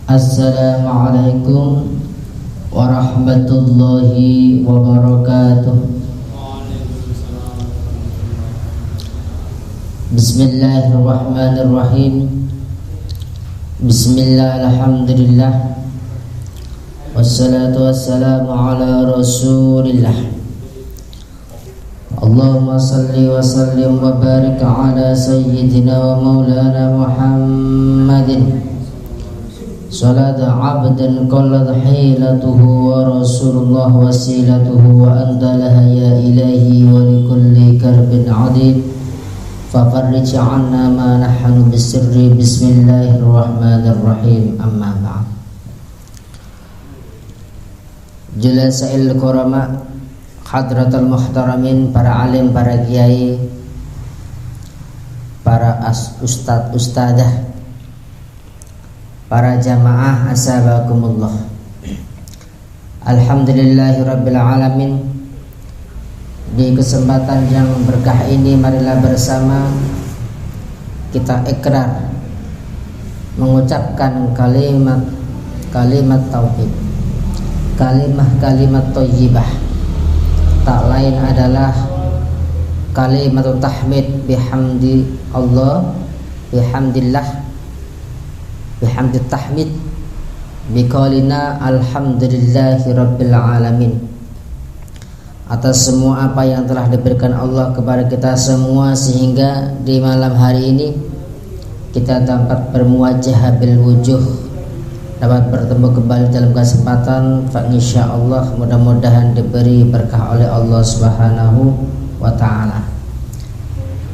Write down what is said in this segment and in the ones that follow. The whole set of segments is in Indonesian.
Assalamualaikum warahmatullahi wabarakatuh. Bismillahirrahmanirrahim. Bismillah, alhamdulillah, wassalatu wassalamu ala rasulillah. Allahumma salli wa sallim wa barik ala sayyidina wa maulana Muhammadin salata abdan qallat hilatuhu wa rasulullah wasilatuhu wa andalaha ya ilahi wa likulli karbin adid fafarrij anna ma nahnu bisirri. Bismillahirrahmanirrahim. Amma ba'd. Julasail kurama, hadratul muhtaramin, para alim, para kiai, para ustadzah, para jamaah, asabakumullah. Alhamdulillahirabbil alamin. Di kesempatan yang berkah ini, marilah bersama kita ikrar mengucapkan kalimat tauhid, kalimat thayyibah. Tak lain adalah kalimat tahmid bihamdi Allah, bihamdillah, bihamdi tahmid, biqaulina alhamdulillahi rabbil alamin. Atas semua apa yang telah diberikan Allah kepada kita semua, sehingga di malam hari ini kita dapat bermuwajah bil wujuh, dapat bertemu kembali dalam kesempatan insyaallah, mudah-mudahan diberi berkah oleh Allah Subhanahu wa taala.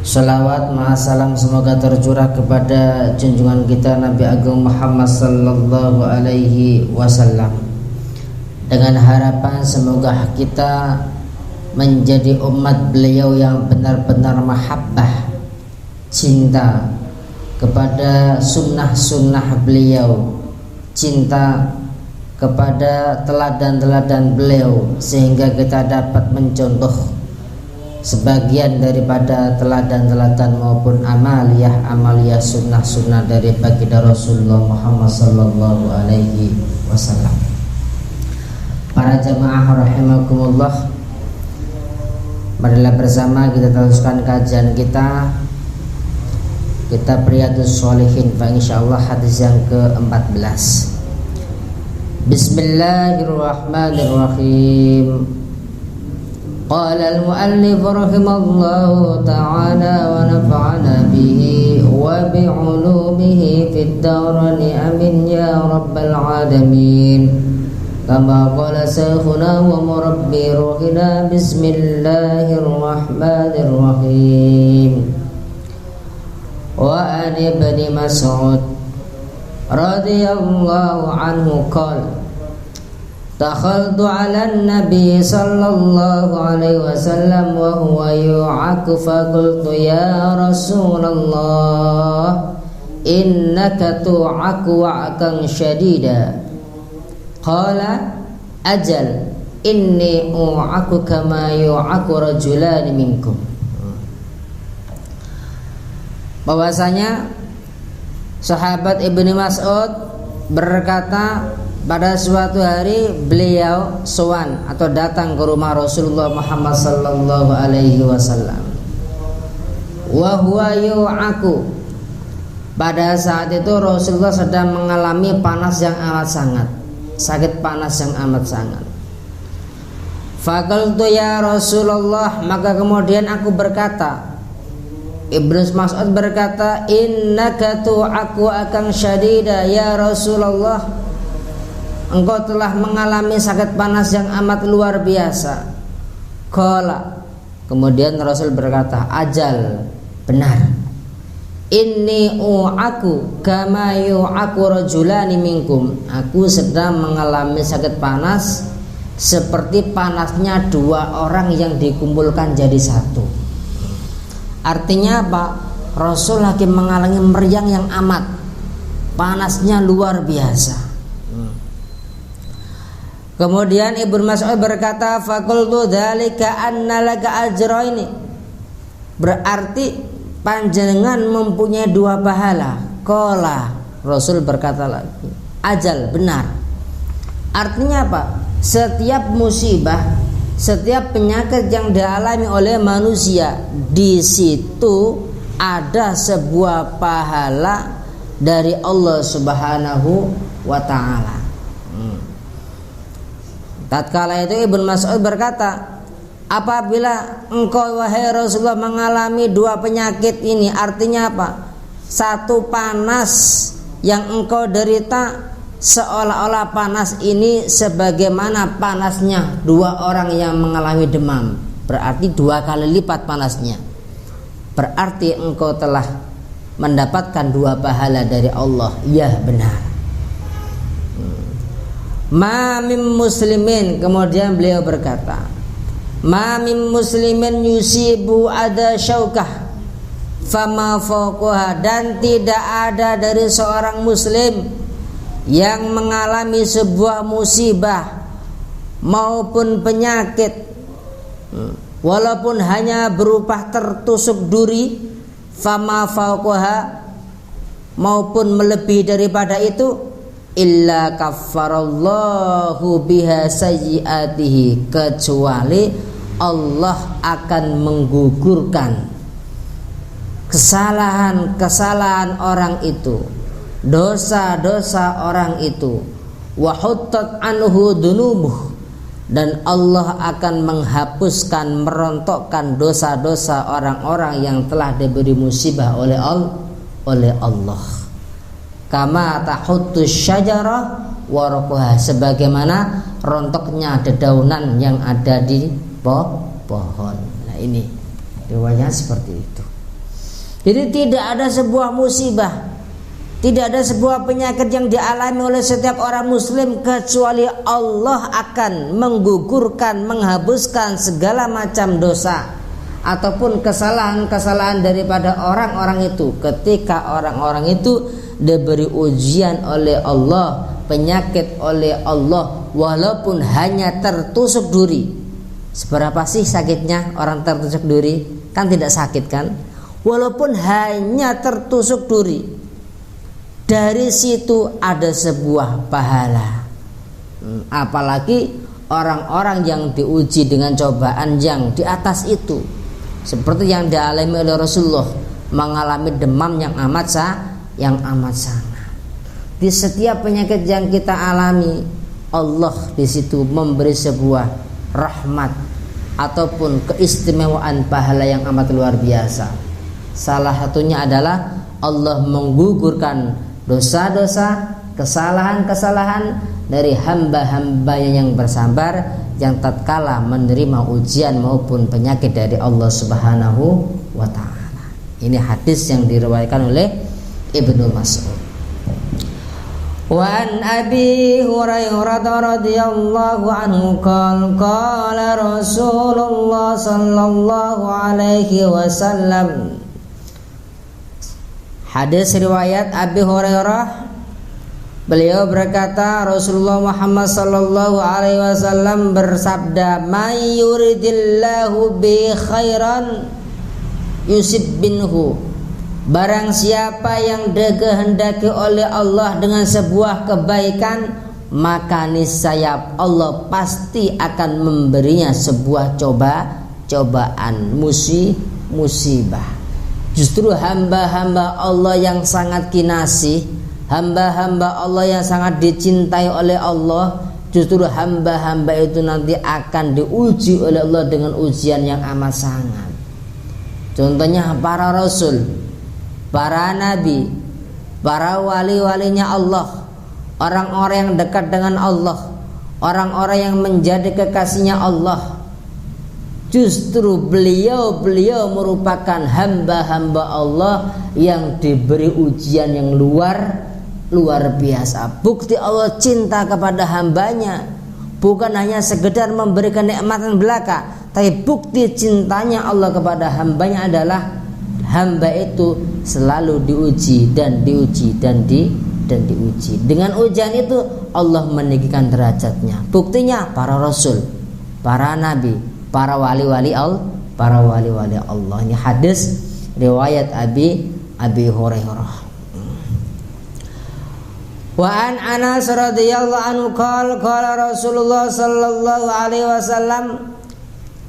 Salawat maha salam semoga tercurah kepada junjungan kita Nabi Agung Muhammad sallallahu alaihi wasallam, dengan harapan semoga kita menjadi umat beliau yang benar-benar mahabbah, cinta kepada sunnah-sunnah beliau, cinta kepada teladan-teladan beliau, sehingga kita dapat mencontoh sebagian daripada teladan-teladan maupun amaliyah sunnah-sunnah dari baginda Rasulullah Muhammad sallallahu alaihi wasallam. Para jamaah rahimakumullah, marilah bersama kita teruskan kajian kita, kitab Riyadhus Shalihin, insyaallah hadis yang ke-14. Bismillahirrahmanirrahim. Qala al-muallif rahimallahu ta'ala wa nafa'ana bihi wa bi'ulumihi fid darain amin ya rabbal alamin. Kama qala syekhuna wa murabbi ruhina. Bismillahirrahmanirrahim. Wa an ibni Mas'ud radhiyallahu anhu qala dakhaltu 'ala an-nabi sallallahu alaihi wasallam wa huwa yu'aku fa qultu ya Rasulullah innaka tu'aku wa'kan syadida. Qala ajal inni u'aku kama yu'aku rajulani minkum. Bahwasanya sahabat Ibnu Mas'ud berkata, pada suatu hari beliau sowan atau datang ke rumah Rasulullah Muhammad sallallahu alaihi wasallam. Wa huwa yu'aku. Pada saat itu Rasulullah sedang mengalami panas yang amat sangat, sakit panas yang amat sangat. Faqultu ya Rasulullah, maka kemudian aku berkata, Ibnu Mas'ud berkata, innaka tu'aku akan syadida ya Rasulullah, engkau telah mengalami sakit panas yang amat luar biasa. Qala, kemudian Rasul berkata, ajal, benar. Inni u'aku kama yu'aku rajulani minkum. Aku sedang mengalami sakit panas seperti panasnya dua orang yang dikumpulkan jadi satu. Artinya apa? Rasul lagi mengalami meriang yang amat, panasnya luar biasa. Kemudian Ibnu Mas'ud berkata, faqultu dzalika anna laka ajraini. Berarti panjenengan mempunyai dua pahala. Qala, Rasul berkata lagi, ajal, benar. Artinya apa? Setiap musibah, setiap penyakit yang dialami oleh manusia, di situ ada sebuah pahala dari Allah Subhanahu wa ta'ala. Tatkala itu Ibnu Mas'ud berkata, apabila engkau wahai Rasulullah mengalami dua penyakit ini, artinya apa? Satu, panas yang engkau derita seolah-olah panas ini sebagaimana panasnya dua orang yang mengalami demam, berarti 2 kali lipat panasnya. Berarti engkau telah mendapatkan 2 pahala dari Allah. Ya, benar. Ma mim muslimin, kemudian beliau berkata, ma mim muslimin yusibu ada syaukah fama fawqaha, dan tidak ada dari seorang muslim yang mengalami sebuah musibah maupun penyakit walaupun hanya berupa tertusuk duri, fama fawqaha, maupun melebihi daripada itu, illa kaffarallahu biha sayyiatihi, kecuali Allah akan menggugurkan kesalahan-kesalahan orang itu, dosa-dosa orang itu, wa huttat anhu dunubuh, dan Allah akan menghapuskan, merontokkan dosa-dosa orang-orang yang telah diberi musibah oleh Allah. Kama tahuttus syajarah waraqaha, sebagaimana rontoknya dedaunan yang ada di pohon. Nah, ini riwayatnya seperti itu. Jadi tidak ada sebuah musibah, tidak ada sebuah penyakit yang dialami oleh setiap orang muslim kecuali Allah akan menggugurkan, menghapuskan segala macam dosa ataupun kesalahan-kesalahan daripada orang-orang itu ketika orang-orang itu diberi ujian oleh Allah, penyakit oleh Allah, walaupun hanya tertusuk duri. Seberapa sih sakitnya orang tertusuk duri? Kan tidak sakit kan? Walaupun hanya tertusuk duri, dari situ ada sebuah pahala. Apalagi orang-orang yang diuji dengan cobaan yang di atas itu, seperti yang dialami oleh Rasulullah, mengalami demam yang amat sangat. Di setiap penyakit yang kita alami, Allah di situ memberi sebuah rahmat ataupun keistimewaan pahala yang amat luar biasa. Salah satunya adalah Allah menggugurkan dosa-dosa, kesalahan-kesalahan dari hamba-hambanya yang bersabar, yang tatkala menerima ujian maupun penyakit dari Allah Subhanahu wa ta'ala. Ini hadis yang diriwayatkan oleh Ibnu Mas'ud. Wa an Abi Hurairah radhiyallahu anhu qala Rasulullah sallallahu alaihi wasallam. Hadis riwayat Abi Hurairah, beliau berkata, Rasulullah Muhammad sallallahu alaihi wasallam bersabda, "May yuridillahu bi khairan yusib binhu." Barang siapa yang dikehendaki oleh Allah dengan sebuah kebaikan, maka niscaya Allah pasti akan memberinya sebuah cobaan, musibah. Justru hamba-hamba Allah yang sangat kinasih, hamba-hamba Allah yang sangat dicintai oleh Allah, justru hamba-hamba itu nanti akan diuji oleh Allah dengan ujian yang amat sangat. Contohnya para rasul, para nabi, para wali-walinya Allah, orang-orang yang dekat dengan Allah, orang-orang yang menjadi kekasihnya Allah. Justru beliau merupakan hamba-hamba Allah yang diberi ujian yang luar biasa. Bukti Allah cinta kepada hambanya bukan hanya sekedar memberikan nikmatan belaka, tapi bukti cintanya Allah kepada hambanya adalah hamba itu selalu diuji. Dengan ujian itu Allah meninggikan derajatnya. Buktinya para rasul, para nabi, para wali-wali Allah. Ini hadis riwayat Abi Hurairah. Wa an Anas radhiyallahu anhu qala Rasulullah sallallahu alaihi wasallam,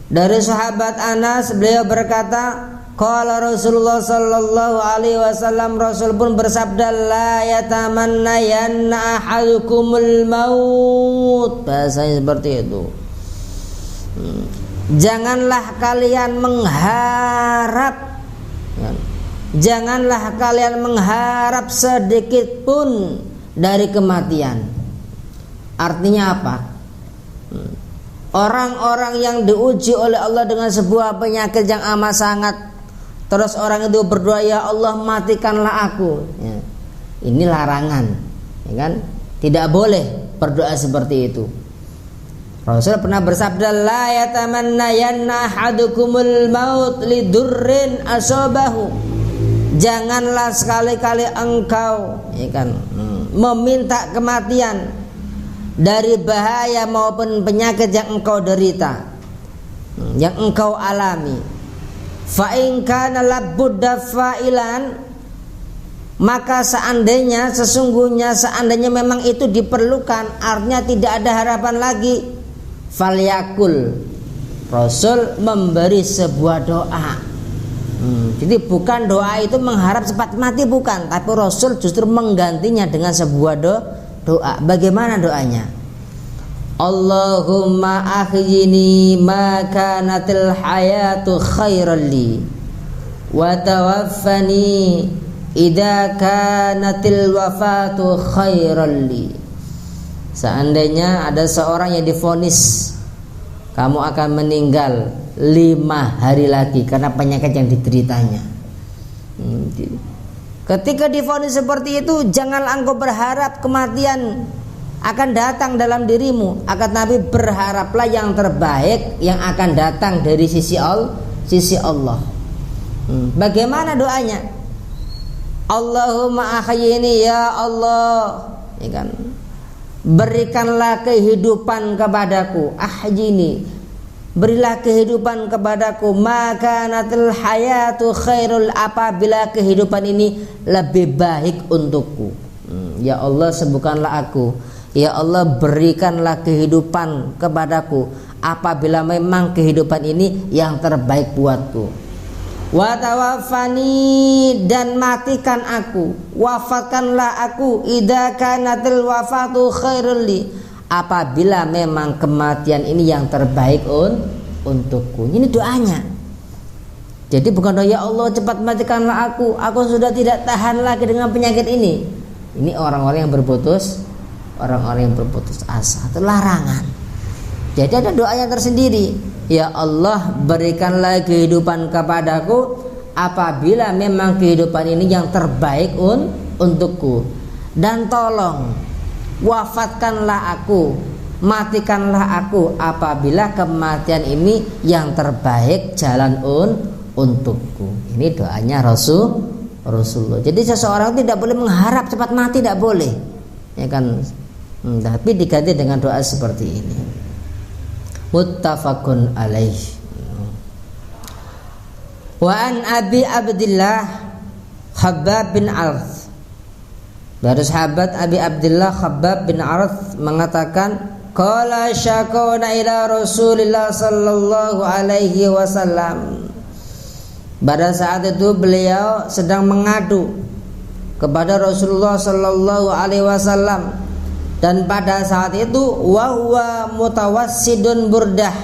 dari sahabat Anas beliau berkata, qala Rasulullah sallallahu alaihi wasallam, Rasul pun bersabda, la yatamanna yanna ahadukumul maut. Bahasanya seperti itu. Janganlah kalian mengharap, janganlah kalian mengharap sedikit pun dari kematian. Artinya apa? Orang-orang yang diuji oleh Allah dengan sebuah penyakit yang amat sangat, terus orang itu berdoa, ya Allah matikanlah aku, ya. Ini larangan, ya kan? Tidak boleh berdoa seperti itu. Rasul pernah bersabda, la yatamanna yanna ahadukumul maut lidurrin asobahu. Janganlah sekali-kali engkau, ya kan, meminta kematian dari bahaya maupun penyakit yang engkau derita, yang engkau alami. Fa in kana labudda fa'ilan, maka sesungguhnya seandainya memang itu diperlukan, artinya tidak ada harapan lagi, falyakul, Rasul memberi sebuah doa. Jadi bukan doa itu mengharap cepat mati, bukan, tapi Rasul justru menggantinya dengan sebuah doa. Bagaimana doanya? Allahumma ahyini ma kanatil hayatu khairan li wa tawaffani idza kanatil wafatu khairan li. Seandainya ada seorang yang divonis kamu akan meninggal 5 hari lagi karena penyakit yang dideritanya. Ketika divonis seperti itu, janganlah engkau berharap kematian akan datang dalam dirimu, akan tapi berharaplah yang terbaik yang akan datang dari sisi Allah. Bagaimana doanya? Allahumma ahyini, ya Allah, ya kan? Berikanlah kehidupan kepadaku, ahyini, berilah kehidupan kepadaku, maka natil hayatu khairul, apabila kehidupan ini lebih baik untukku. Ya Allah, sembuhkanlah aku. Ya Allah, berikanlah kehidupan kepadaku apabila memang kehidupan ini yang terbaik buatku. Wa tawaffani, dan matikan aku, wafatkanlah aku, idza kanatil wafatu khairul li, apabila memang kematian ini yang terbaik untukku. Ini doanya. Jadi bukan doa, ya Allah cepat matikanlah aku sudah tidak tahan lagi dengan penyakit ini. Ini orang-orang yang berputus asa, itu larangan. Jadi ada doanya tersendiri. Ya Allah, berikanlah kehidupan kepadaku apabila memang kehidupan ini yang terbaik untukku, dan tolong wafatkanlah aku, matikanlah aku apabila kematian ini yang terbaik jalan untukku. Ini doanya Rasulullah. Jadi seseorang tidak boleh mengharap cepat mati, tidak boleh, ya kan? Tapi diganti dengan doa seperti ini. Muttafaqun alaih. Wa an Abi Abdillah Khabbab bin Arth, dari sahabat Abi Abdillah Khabbab bin Arth mengatakan, qala syakawna ila Rasulillah sallallahu alaihi wasallam. Pada saat itu beliau sedang mengadu kepada Rasulullah sallallahu alaihi wasallam, dan pada saat itu wahwa mutawassidun burdah,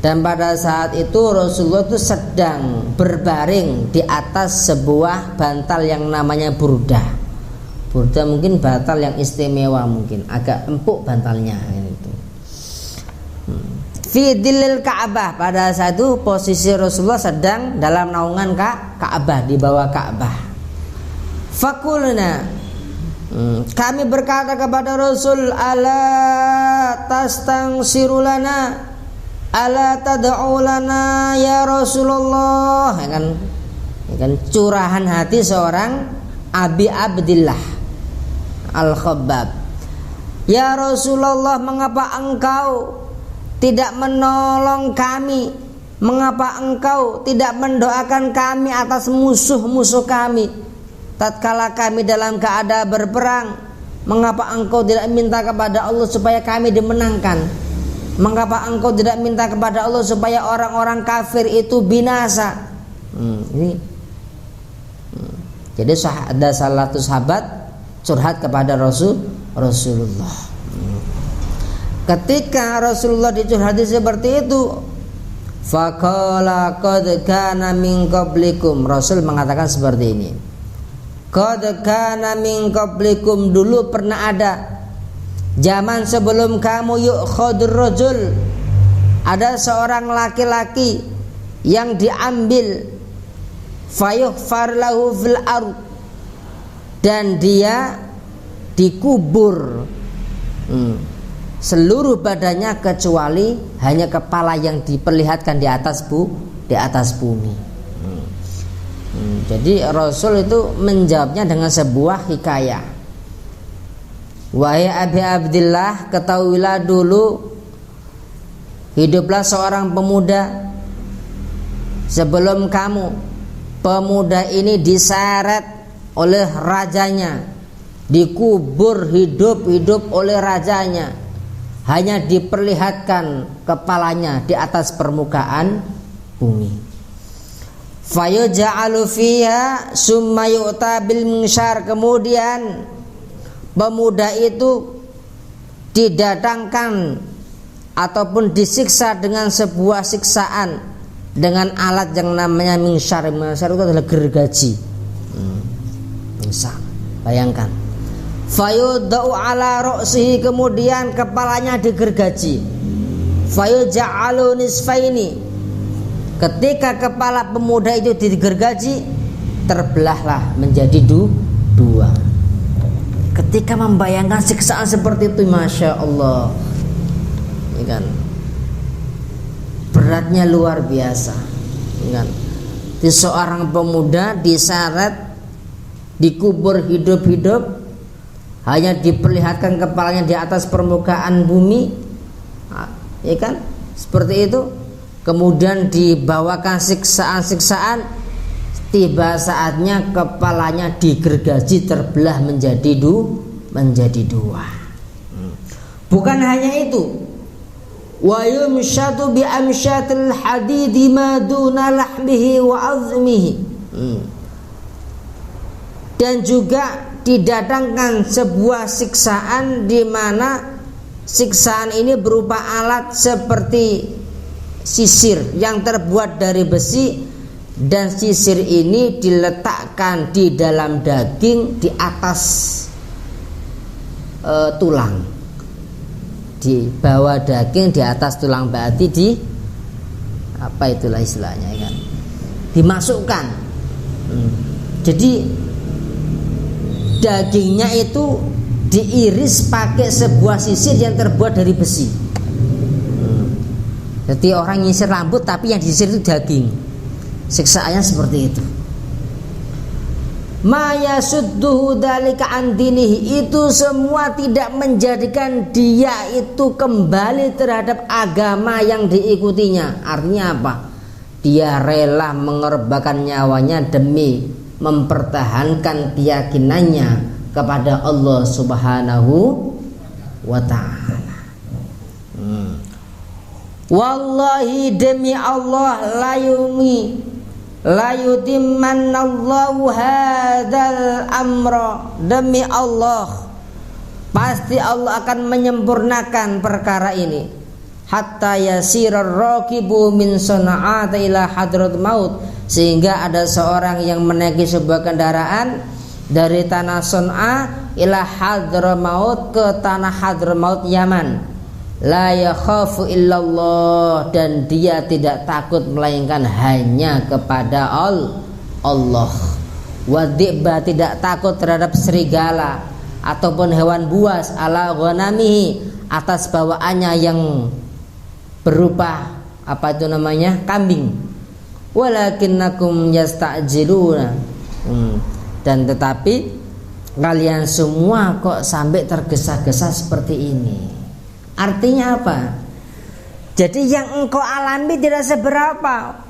dan pada saat itu Rasulullah itu sedang berbaring di atas sebuah bantal yang namanya burdah. Burdah mungkin bantal yang istimewa, mungkin agak empuk bantalnya itu. Fi dhillil Ka'bah, pada saat itu posisi Rasulullah sedang dalam naungan Ka'bah, di bawah Ka'bah. Fakulna, kami berkata kepada Rasul, ala tastangsiru lana, ala tad'u lana ya Rasulullah. Ya kan curahan hati seorang Abi Abdillah Al-Khabbab. Ya Rasulullah, mengapa engkau tidak menolong kami? Mengapa engkau tidak mendoakan kami atas musuh-musuh kami tatkala kami dalam keadaan berperang? Mengapa engkau tidak minta kepada Allah supaya kami dimenangkan? Mengapa engkau tidak minta kepada Allah supaya orang-orang kafir itu binasa? Jadi ada salah satu sahabat curhat kepada Rasulullah. Ketika Rasulullah dicurhati seperti itu, faqala qad kana min qablikum, Rasul mengatakan seperti ini, qad kana min qablikum, dulu pernah ada zaman sebelum kamu, yu'khadur rajul, ada seorang laki-laki yang diambil, fayughfar lahu fil ard, dan dia dikubur seluruh badannya kecuali hanya kepala yang diperlihatkan di atas bumi. Jadi Rasul itu menjawabnya dengan sebuah hikayah. Wahai Abi Abdillah, ketahuilah dulu hiduplah seorang pemuda sebelum kamu. Pemuda ini diseret oleh rajanya, dikubur hidup-hidup oleh rajanya, hanya diperlihatkan kepalanya di atas permukaan bumi. Fayuja'alu fiha summa yu'ta bil minsyar, kemudian pemuda itu didatangkan ataupun disiksa dengan sebuah siksaan dengan alat yang namanya minsyar. Minsyar itu adalah gergaji. Bayangkan. Fayudau ala ra'sihi, kemudian kepalanya digergaji. Fayuja'alu nisfaini, ketika kepala pemuda itu digergaji, terbelahlah menjadi dua. Ketika membayangkan siksaan seperti itu, masya Allah, ya kan, beratnya luar biasa, ya kan? Di seorang pemuda diseret, dikubur hidup-hidup, hanya diperlihatkan kepalanya di atas permukaan bumi, ya kan, seperti itu. Kemudian dibawakan siksaan-siksaan, tiba saatnya kepalanya digergaji, terbelah menjadi dua. Bukan hanya itu, wa yumshatu bi amshatil hadidi ma duna lahmihi wa azmihi, dan juga didatangkan sebuah siksaan di mana siksaan ini berupa alat seperti sisir yang terbuat dari besi, dan sisir ini diletakkan di dalam daging di atas tulang, di bawah daging di atas tulang, berarti di apa itulah istilahnya, kan, dimasukkan. Jadi dagingnya itu diiris pakai sebuah sisir yang terbuat dari besi. Jadi orang nyisir rambut tapi yang disisir itu daging. Siksaannya seperti itu. Ma yasudduhu dzalika an dinihi, itu semua tidak menjadikan dia itu kembali terhadap agama yang diikutinya. Artinya apa? Dia rela mengorbankan nyawanya demi mempertahankan keyakinannya kepada Allah Subhanahu wa ta'ala. Wallahi, demi Allah, la yutimannallahu hadzal amra, demi Allah pasti Allah akan menyempurnakan perkara ini, hatta yasirar raqibu min sana'at ila hadrat maut, sehingga ada seorang yang menaiki sebuah kendaraan dari tanah Son'a ila Hadramaut, ke tanah Hadramaut Yaman, la yakhafu illallah, dan dia tidak takut melainkan hanya kepada Allah. Wadibba, tidak takut terhadap serigala ataupun hewan buas, ala ghanamihi, atas bawaannya yang berupa apa itu namanya, kambing. Walakinnakum yasta'jiluna, dan tetapi kalian semua kok sampai tergesa-gesa seperti ini. Artinya apa? Jadi yang engkau alami tidak seberapa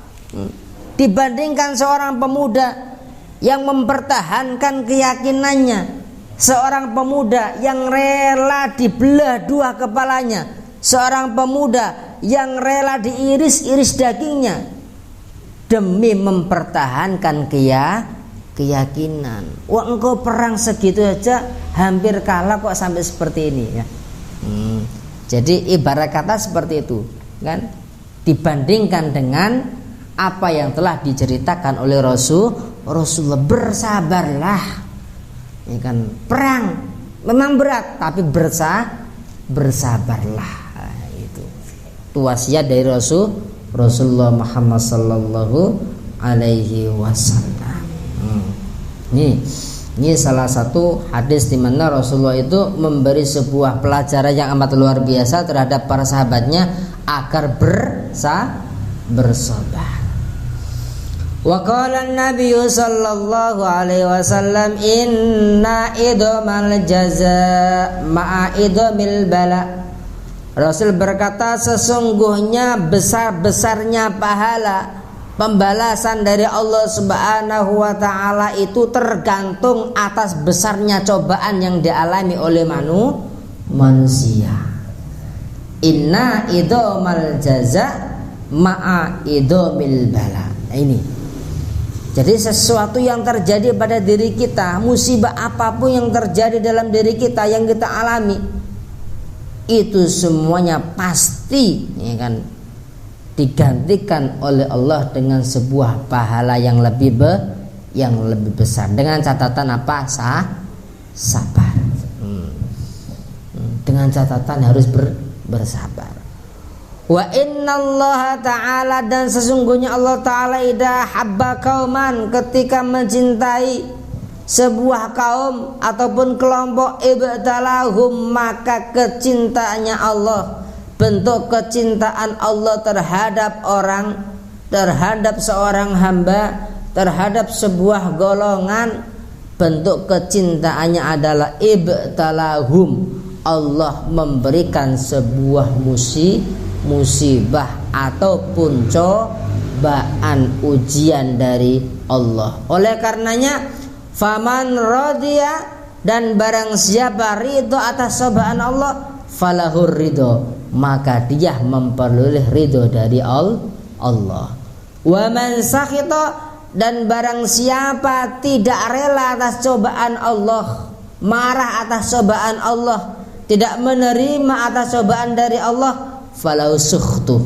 dibandingkan seorang pemuda yang mempertahankan keyakinannya, seorang pemuda yang rela dibelah dua kepalanya, seorang pemuda yang rela diiris-iris dagingnya demi mempertahankan keyakinan. Wah, engkau perang segitu aja hampir kalah kok sampai seperti ini ya. Jadi ibarat kata seperti itu kan, dibandingkan dengan apa yang telah diceritakan oleh Rasulullah. Bersabarlah ya kan, perang memang berat tapi bersabarlah. Nah, itu wasiat dari Rasulullah Muhammad sallallahu alaihi wasallam. Ini salah satu hadis di mana Rasulullah itu memberi sebuah pelajaran yang amat luar biasa terhadap para sahabatnya agar bersabar. Wa qala an-nabiy sallallahu alaihi wasallam inna idhamal jazaa ma'a idhamil bala. Rasul berkata, sesungguhnya besar-besarnya pahala pembalasan dari Allah Subhanahu wa taala itu tergantung atas besarnya cobaan yang dialami oleh manusia. Inna idhamal jaza ma'a idhamil bala. Ini. Jadi sesuatu yang terjadi pada diri kita, musibah apapun yang terjadi dalam diri kita yang kita alami, itu semuanya pasti ya kan, digantikan oleh Allah dengan sebuah pahala yang lebih besar, dengan catatan apa? Sabar. Dengan catatan harus bersabar. Wa innallaha ta'ala, dan sesungguhnya Allah Ta'ala idza habba qauman, ketika mencintai sebuah kaum ataupun kelompok, ibtalahum, maka kecintaannya Allah, bentuk kecintaan Allah terhadap orang, terhadap seorang hamba, terhadap sebuah golongan, bentuk kecintaannya adalah ibtalahum, Allah memberikan sebuah musibah ataupun cobaan, ujian dari Allah. Oleh karenanya faman radiya, dan barang siapa ridho atas cobaan Allah, falahur ridho, maka dia memperoleh ridho dari Allah. Wa man sakhita, dan barang siapa tidak rela atas cobaan Allah, marah atas cobaan Allah, tidak menerima atas cobaan dari Allah, falau sukhtu,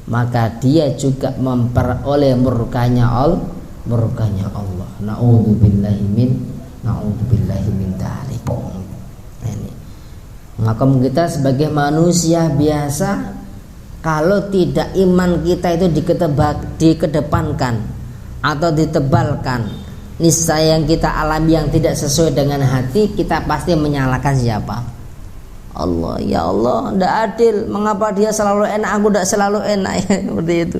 maka dia juga memperoleh murkanya Allah. Na'udzubillahi min dzalik. Ini. Maka kita sebagai manusia biasa, kalau tidak iman kita itu dikedepankan atau ditebalkan, niscaya yang kita alami yang tidak sesuai dengan hati, kita pasti menyalahkan siapa? Allah. Ya Allah, tidak adil. Mengapa dia selalu enak, aku tidak selalu enak? Seperti itu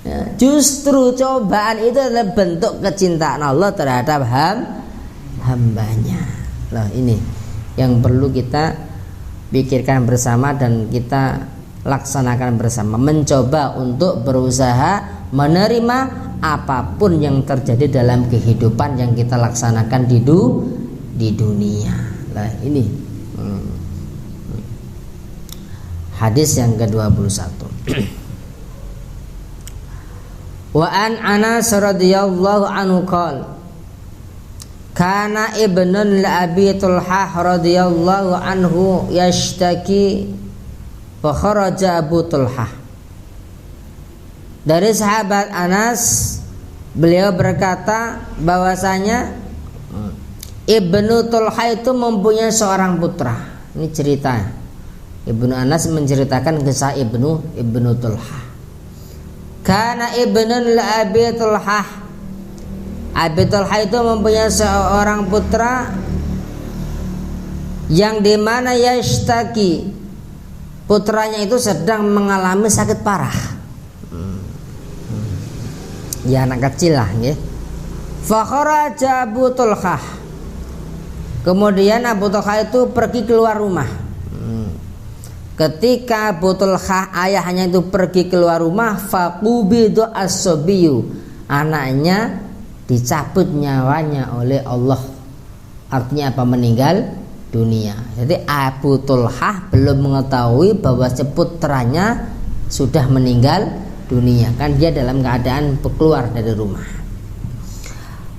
ya. Justru cobaan itu adalah bentuk kecintaan Allah terhadap hambanya. Nah, ini yang perlu kita pikirkan bersama dan kita laksanakan bersama. Mencoba untuk berusaha menerima apapun yang terjadi dalam kehidupan yang kita laksanakan di dunia. Nah, ini hadis yang ke-21. Wa an Anas radhiyallahu anhu qala kana ibnun li Abi Tulhah radhiyallahu anhu yashtaki fa kharaja Abu Tulhah. Dari sahabat Anas, beliau berkata bahwasanya Ibnu Tulhah itu mempunyai seorang putra. Ini ceritanya. Ibnu Anas menceritakan kisah Ibnu Tulhah. Kana ibnun li Abi Tulhah. Abi Tulhah itu mempunyai seorang putra yang dimana yashtaki, putranya itu sedang mengalami sakit parah. Ya, anak kecil lah ya. Fa kharaja Abu Tulhah. Kemudian Abu Tulhah itu pergi keluar rumah. Ketika Abu Tulhah ayahnya itu pergi keluar rumah, faqubidu as-sabiyu, anaknya dicabut nyawanya oleh Allah Artinya apa? Meninggal dunia. Jadi Abu Thulhah belum mengetahui bahwa putranya sudah meninggal dunia, kan dia dalam keadaan keluar dari rumah.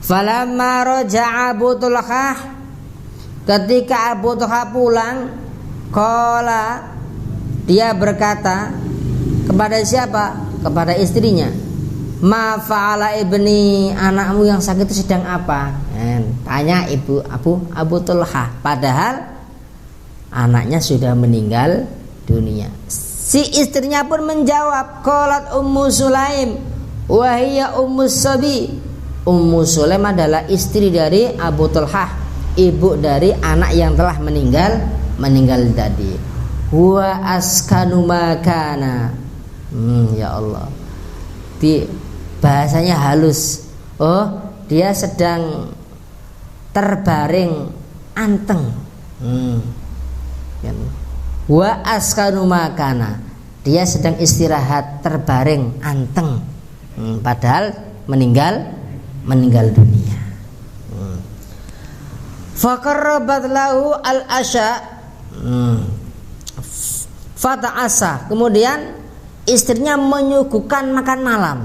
Falamma raja'a Abu Thulhah, ketika Abu Thulhah pulang, qala, dia berkata kepada siapa? Kepada istrinya, ma fa'ala ibni, anakmu yang sakit itu sedang apa? Tanya Abu Thulhah, padahal anaknya sudah meninggal dunia. Si istrinya pun menjawab, qalat Ummu Sulaim wa hiya Ummu Sabi. Ummu Sulaim adalah istri dari Abu Thulhah, ibu dari anak yang telah meninggal tadi. Wa askanu makana. Ya Allah. Bahasanya halus. Oh, dia sedang terbaring anteng. Wa askanu makana, dia sedang istirahat terbaring anteng, padahal meninggal dunia. Faqarrabat lahu al-asya, fata'asa, kemudian istrinya menyuguhkan makan malam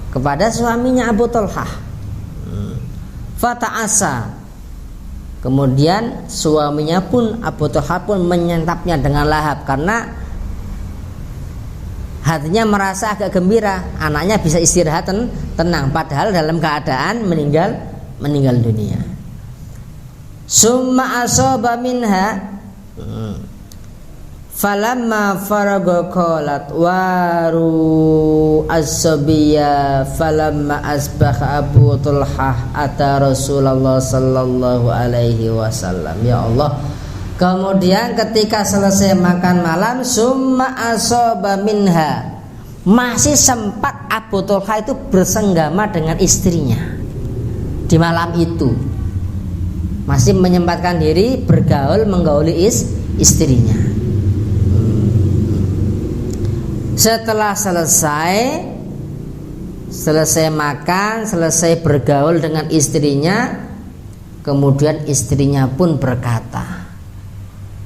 kepada suaminya Abu Thulhah. Fata'asa, kemudian suaminya pun Abu Thulhah pun menyantapnya dengan lahap karena hatinya merasa agak gembira, anaknya bisa istirahat tenang, padahal dalam keadaan meninggal dunia. Summa asaba minha, falamma faraga qalat waru as-sabiya falamma asbaha Abu Thulhah ata Rasulullah sallallahu alaihi wasallam. Ya Allah, kemudian ketika selesai makan malam, summa asaba minha, masih sempat Abu Thulhah itu bersenggama dengan istrinya di malam itu, masih menyempatkan diri bergaul, menggauli istrinya. Setelah selesai makan, selesai bergaul dengan istrinya, kemudian istrinya pun berkata,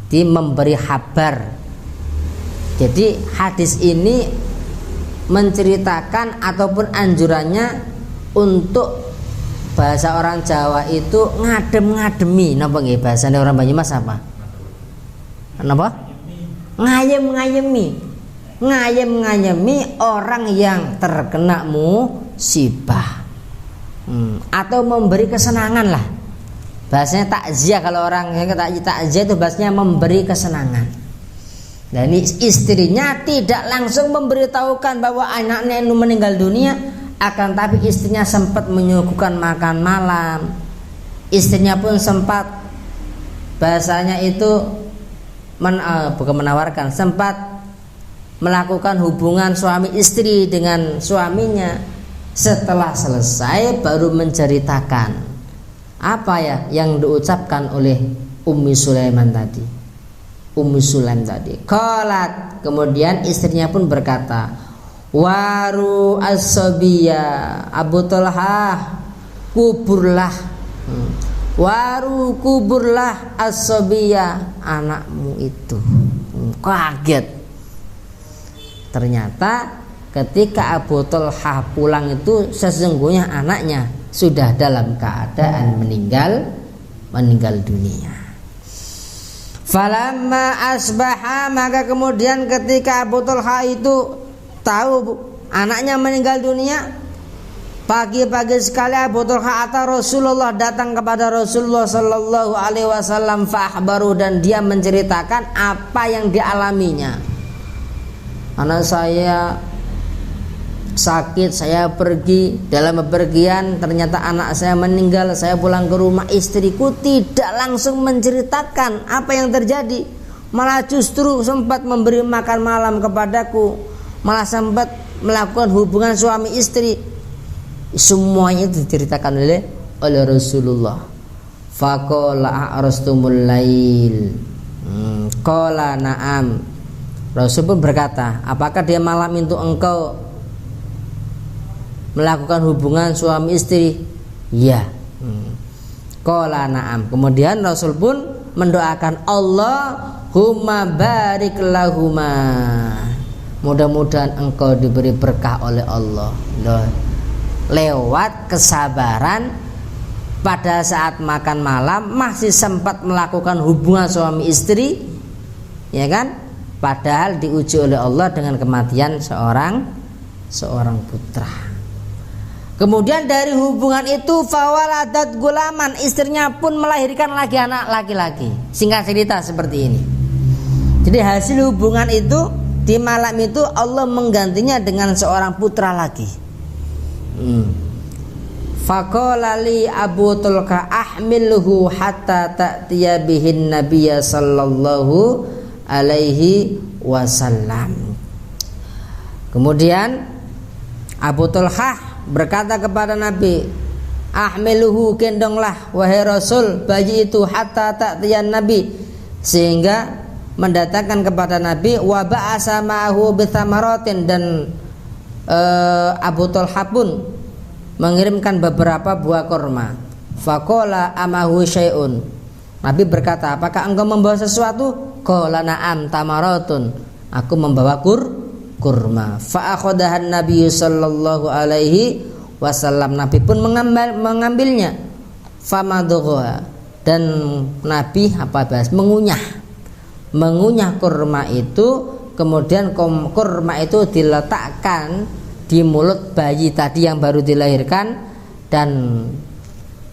dia memberi kabar. Jadi hadis ini menceritakan ataupun anjurannya untuk bahasa orang Jawa itu ngadem-ngademi. Napa nggih bahasane orang Banyumas apa? Napa? Ngayem-ngayemi orang yang terkena musibah, atau memberi kesenangan lah. Bahasanya takziah, kalau orang yang takziah itu bahasanya memberi kesenangan. Dan istrinya tidak langsung memberitahukan bahwa anaknya itu meninggal dunia, akan tapi istrinya sempat menyuguhkan makan malam. Istrinya pun sempat, bahasanya itu bukan menawarkan, sempat melakukan hubungan suami istri dengan suaminya. Setelah selesai baru menceritakan apa ya yang diucapkan oleh Ummu Sulaim tadi. Qalat, kemudian istrinya pun berkata, waru as-sabiya, Abu Thulhah, kuburlah as-sabiya, anakmu itu. Kaget. Ternyata ketika Abu Thulhah pulang itu sesungguhnya anaknya sudah dalam keadaan meninggal dunia. Falamma asbaha, maka kemudian ketika Abu Thulhah itu tahu anaknya meninggal dunia, pagi-pagi sekali Abu Thulhah atau Rasulullah, datang kepada Rasulullah sallallahu alaihi wasallam, fa'akhbaru, dan dia menceritakan apa yang dialaminya. Anak saya sakit, saya pergi, dalam bepergian ternyata anak saya meninggal, saya pulang ke rumah, istriku tidak langsung menceritakan apa yang terjadi, malah justru sempat memberi makan malam kepadaku, malah sempat melakukan hubungan suami istri. Semuanya itu diceritakan oleh Rasulullah. Faqala a'rastumul lail, qala na'am. Rasul pun berkata, apakah dia malam itu engkau melakukan hubungan suami istri? Ya. Qala na'am. Kemudian Rasul pun mendoakan, Allahumma barik lahuma. Mudah-mudahan engkau diberi berkah oleh Allah. Loh, lewat kesabaran pada saat makan malam masih sempat melakukan hubungan suami istri, ya kan? Padahal diuji oleh Allah dengan kematian seorang putra. Kemudian dari hubungan itu fawaladat gulaman, istrinya pun melahirkan lagi anak laki-laki. Singkat cerita seperti ini. Jadi hasil hubungan itu di malam itu Allah menggantinya dengan seorang putra lagi. Faqala li Abu Tulka ahmilhu hatta ta'tiya bihin nabiyya sallallahu alaihi wasallam. Kemudian Abu Tulkah berkata kepada Nabi, ahmiluhu, gendonglah wahai Rasul bayi itu hatta ta'tiyan Nabi, sehingga mendatangkan kepada Nabi, wa ba'asa ma'ahu bithamaratin, dan Abu Talha pun mengirimkan beberapa buah kurma. Faqala amahu syai'un, Nabi berkata, apakah engkau membawa sesuatu? Qala na'am tamaratun, aku membawa kurma. Fa akhadahan Nabi sallallahu alaihi wasallam, Nabi pun mengambilnya. Famadugha, dan Nabi mengunyah kurma itu. Kemudian kurma itu diletakkan di mulut bayi tadi yang baru dilahirkan dan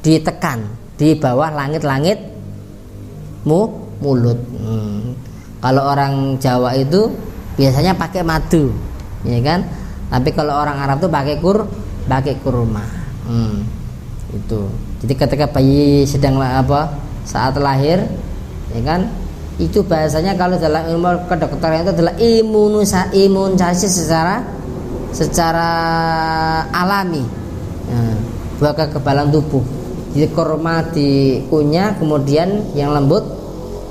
ditekan di bawah langit-langit mulut. Kalau orang Jawa itu biasanya pakai madu, ya kan? Tapi kalau orang Arab tuh pakai kurma. Itu. Jadi ketika bayi sedang saat lahir, ya kan? Itu bahasanya kalau dalam ilmu kedokteran itu adalah imunisasi secara alami. Buah kekebalan tubuh. Jadi kurma dikunyah, kemudian yang lembut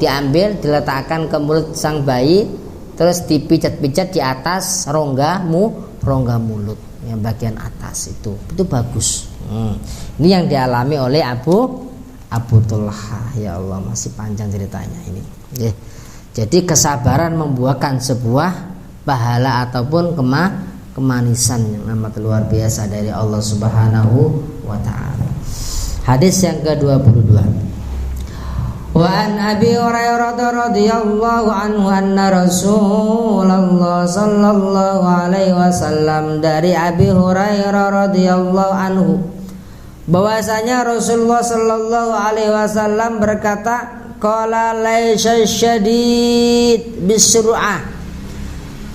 diambil, diletakkan ke mulut sang bayi, terus dipijat-pijat di atas rongga mulut yang bagian atas itu bagus. Ini yang dialami oleh Abu Tulha. Ya Allah, masih panjang ceritanya ini. Jadi kesabaran membuahkan sebuah pahala ataupun kemanisan yang amat luar biasa dari Allah Subhanahu wa taala. Hadis yang ke-22. Wa an Abi Hurairah radhiyallahu anhu anna Rasulullah sallallahu alaihi wasallam, dari Abi Hurairah radhiyallahu anhu bahwasanya Rasulullah sallallahu alaihi wasallam berkata, qala laisa syadid bisur'ah,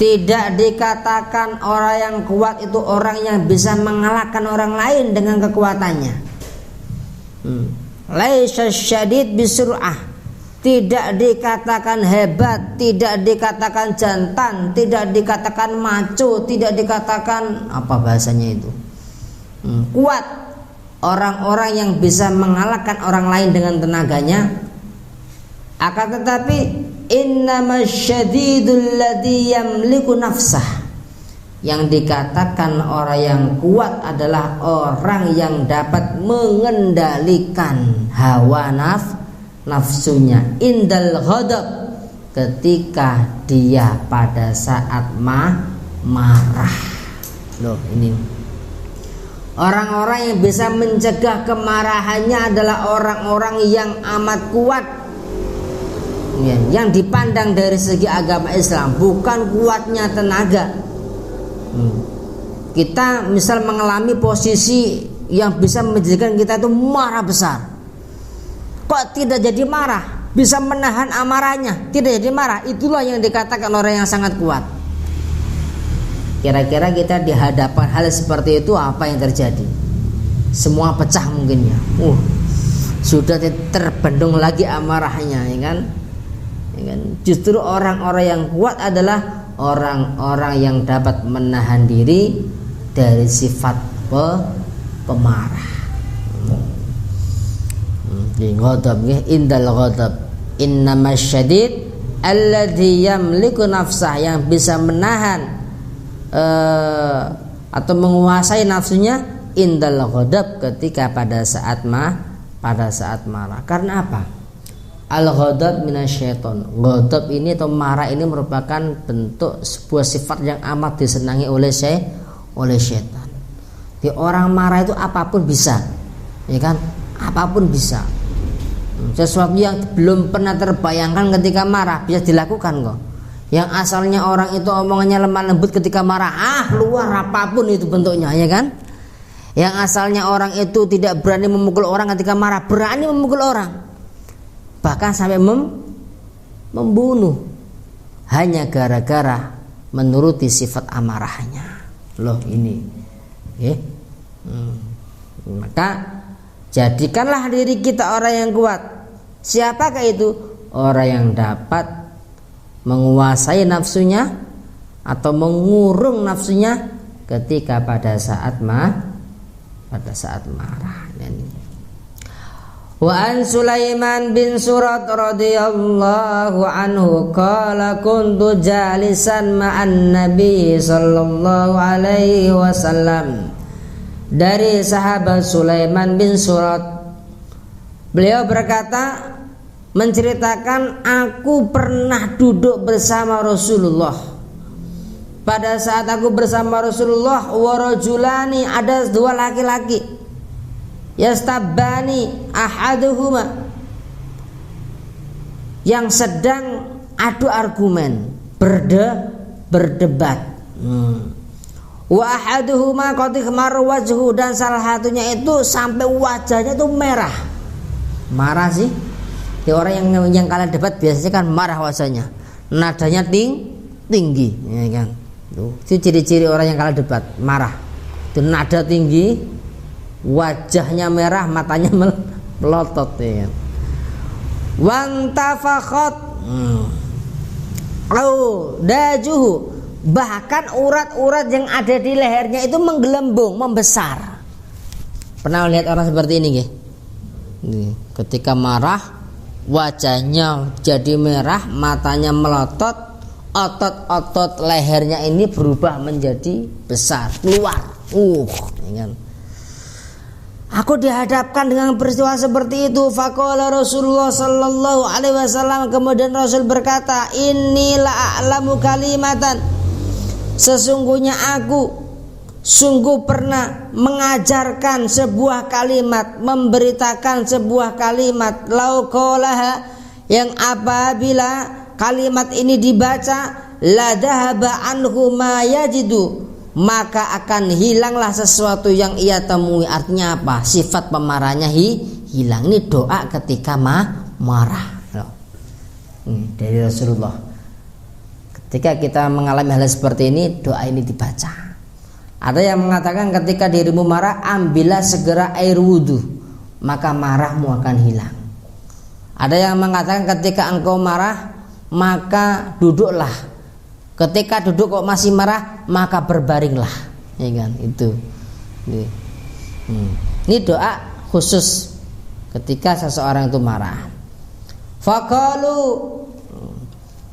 tidak dikatakan orang yang kuat itu orang yang bisa mengalahkan orang lain dengan kekuatannya. Laisa syadid bisur'ah, tidak dikatakan hebat, tidak dikatakan jantan, tidak dikatakan maco, tidak dikatakan apa bahasanya itu, kuat. Orang-orang yang bisa mengalahkan orang lain dengan tenaganya. Akan tetapi innamasyadidul ladzi yamliku nafsah, yang dikatakan orang yang kuat adalah orang yang dapat mengendalikan hawa nafsunya indal ghadab, ketika dia pada saat marah. Loh, ini orang-orang yang bisa mencegah kemarahannya adalah orang-orang yang amat kuat, ya, yang dipandang dari segi agama Islam, bukan kuatnya tenaga. Kita misal mengalami posisi yang bisa menjadikan kita itu marah besar, kok tidak jadi marah, bisa menahan amarahnya, tidak jadi marah, itulah yang dikatakan orang yang sangat kuat. Kira-kira kita di hadapan hal seperti itu apa yang terjadi? Semua pecah mungkin ya. Sudah terbendung lagi amarahnya, ya kan? Justru orang-orang yang kuat adalah orang-orang yang dapat menahan diri dari sifat pemarah. Ghadab nggih, indal ghadab innamasyadid alladzi yamliku nafsah, yang bisa menahan atau menguasai nafsunya indal ghadab, ketika pada saat pada saat marah. Karena apa? Al-ghadab minasyaiton. Ghadab ini atau marah ini merupakan bentuk sebuah sifat yang amat disenangi oleh syaitan. Di orang marah itu apapun bisa, ya kan? Apapun bisa. Sesuatu yang belum pernah terbayangkan ketika marah bisa dilakukan kok. Yang asalnya orang itu omongannya lemah lembut ketika marah, luar apapun itu bentuknya, ya kan? Yang asalnya orang itu tidak berani memukul orang ketika marah, berani memukul orang. Bahkan sampai membunuh hanya gara-gara menuruti sifat amarahnya. Loh ini, maka jadikanlah diri kita orang yang kuat. Siapakah itu? Orang yang dapat menguasai nafsunya atau mengurung nafsunya ketika pada saat marah. Wa an Sulaiman bin Surat radhiyallahu anhu qala kuntu jalisan ma'an Nabi sallallahu alaihi wasallam. Dari sahabat Sulaiman bin Surat, beliau berkata, menceritakan, aku pernah duduk bersama Rasulullah. Pada saat aku bersama Rasulullah, warajulani, ada dua laki-laki, yastabbani ahaduhuma, yang sedang adu argumen, berdebat. Wa ahaduhuma qad ihmar wajhu, dan salah satunya itu sampai wajahnya itu merah. Marah sih. Di orang yang kalah debat biasanya kan marah wajahnya, nadanya tinggi, ya kan? Itu ciri-ciri orang yang kalah debat, marah. Itu nada tinggi, wajahnya merah, matanya melotot, ya kan? Wantafakhat dajuhu, bahkan urat-urat yang ada di lehernya itu menggelembung, membesar. Pernah lihat orang seperti ini nggih? Ketika marah wajahnya jadi merah, matanya melotot, otot-otot lehernya ini berubah menjadi besar, keluar. Ya kan? Aku dihadapkan dengan peristiwa seperti itu. Faqala Rasulullah sallallahu alaihi wasallam, kemudian Rasul berkata, inni la a'lamu kalimatan, sesungguhnya aku sungguh pernah mengajarkan sebuah kalimat, memberitakan sebuah kalimat, lau qalaha, yang apabila kalimat ini dibaca, la dhahaba anhu ma yajidu, maka akan hilanglah sesuatu yang ia temui. Artinya apa? Sifat pemarahnya hilang. Ini doa ketika marah. Dari Rasulullah. Ketika kita mengalami hal seperti ini, doa ini dibaca. Ada yang mengatakan ketika dirimu marah, ambillah segera air wudhu, maka marahmu akan hilang. Ada yang mengatakan ketika engkau marah, maka duduklah. Ketika duduk kok masih marah, maka berbaringlah, ya kan? Itu. Ini doa khusus ketika seseorang itu marah. Faqalu,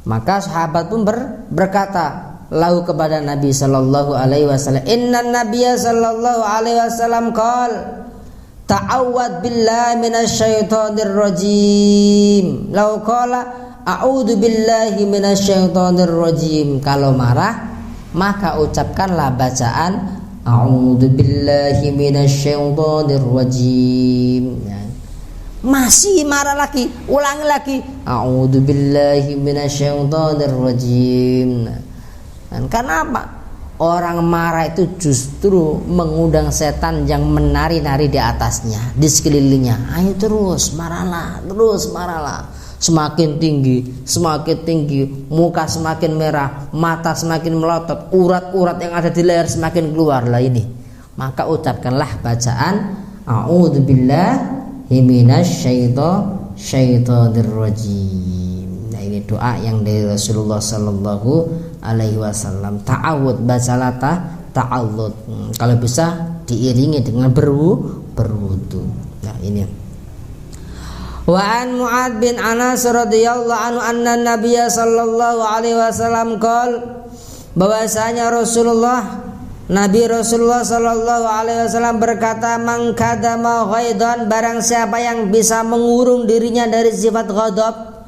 maka sahabat pun berkata lahu kepada Nabi sallallahu alaihi wasallam, innan nabiyya sallallahu alaihi wasallam qol ta'awwad billahi minasyaitonir rajim. Lau qala a'udzu billahi minasyaitonir rajim. Kalau marah maka ucapkanlah bacaan a'udzu billahi minasyaitonir rajim. Masih marah lagi, ulangi lagi, a'udzu billahi minasyaitonir rajim. Dan karena apa? Orang marah itu justru mengundang setan yang menari-nari di atasnya, di sekelilingnya. Ayo terus marahlah, semakin tinggi, muka semakin merah, mata semakin melotot, urat-urat yang ada di leher semakin keluar lah ini. Maka ucapkanlah bacaan a'udzubillahi minasyaitonir rajim. Nah, ini doa yang dari Rasulullah sallallahu alaihi wasallam. Ta'awud, bacalah ta'awud. Kalau bisa diiringi dengan berwudu. Nah, ini. Wa an Mu'ad bin Anas radhiyallahu anhu anna Nabiy sallallahu alaihi wasallam qol, bahwasanya Rasulullah Nabi Rasulullah sallallahu alaihi wasallam berkata, "Man kadama ghaidan," barang siapa yang bisa mengurung dirinya dari sifat ghadab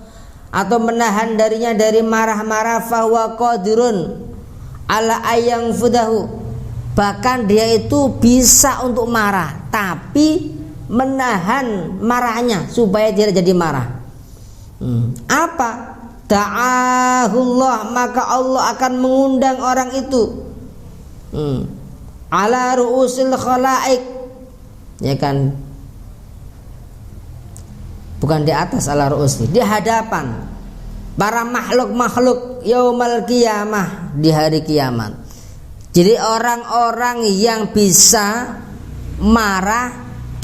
atau menahan darinya dari marah-marah, fahuwa qadirun ala ayang fudahu, bahkan dia itu bisa untuk marah tapi menahan marahnya supaya tidak jadi marah. Apa? Ta'ahullah, maka Allah akan mengundang orang itu ala ru'usil khalaik, ya kan, bukan di atas, ala ru'us, di hadapan para makhluk-makhluk yaumal qiyamah, di hari kiamat. Jadi orang-orang yang bisa marah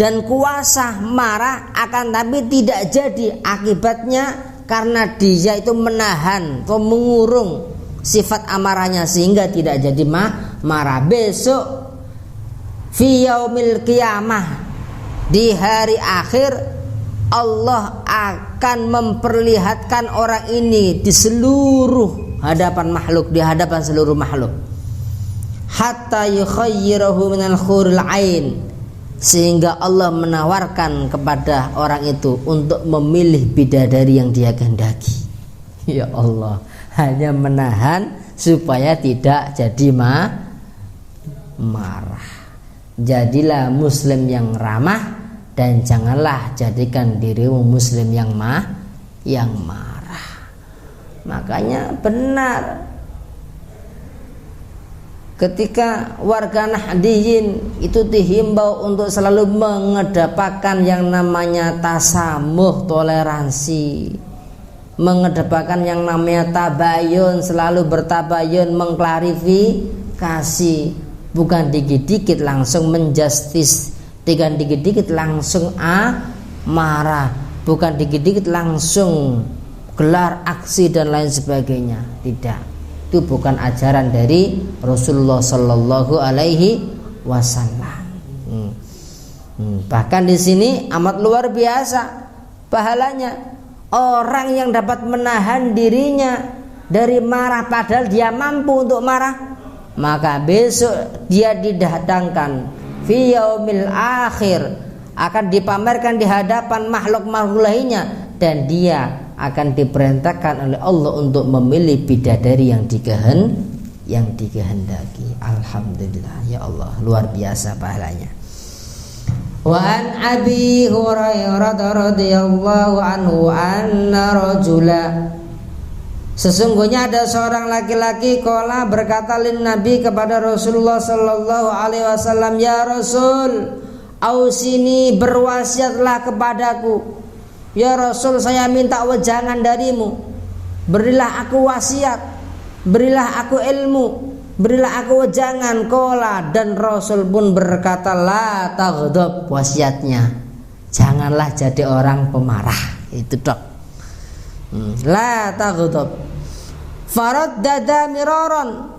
dan kuasa marah akan tapi tidak jadi, akibatnya karena dia itu menahan atau mengurung sifat amarahnya sehingga tidak jadi marah. Besok fi yaumil qiyamah, di hari akhir, Allah akan memperlihatkan orang ini di seluruh hadapan makhluk, di hadapan seluruh makhluk, hatta yukhayyirahu minal khuril ain, sehingga Allah menawarkan kepada orang itu untuk memilih bidadari yang dia kehendaki. Ya Allah, hanya menahan supaya tidak jadi marah. Jadilah muslim yang ramah dan janganlah jadikan dirimu muslim yang marah. Makanya benar ketika warga Nahdiyin itu dihimbau untuk selalu mengedepankan yang namanya tasamuh, toleransi, mengedepankan yang namanya tabayun, selalu bertabayun, mengklarifikasi, bukan dikit-dikit langsung menjustis, bukan dikit-dikit langsung marah, bukan dikit-dikit langsung gelar aksi dan lain sebagainya. Tidak, itu bukan ajaran dari Rasulullah Sallallahu Alaihi Wasallam. Bahkan di sini amat luar biasa pahalanya. Orang yang dapat menahan dirinya dari marah padahal dia mampu untuk marah, maka besok dia didatangkan fi yaumil akhir, akan dipamerkan di hadapan makhluk-makhluk lainnya, dan dia akan diperintahkan oleh Allah untuk memilih bidadari yang dikehendaki. Alhamdulillah, ya Allah, luar biasa pahalanya. Wa an Abi Hurairah radhiyallahu anhu anna rajula, sesungguhnya ada seorang laki-laki, qala, berkata, lin Nabi, kepada Rasulullah sallallahu alaihi wasallam, ya Rasul, ausini, berwasiatlah kepadaku. Ya Rasul, saya minta wejangan darimu, berilah aku wasiat, berilah aku ilmu, berilah aku wejangan. Qala, dan Rasul pun berkata, la taghdab, wasiatnya janganlah jadi orang pemarah. Itu dok, la taghdab. Faraddada miraron,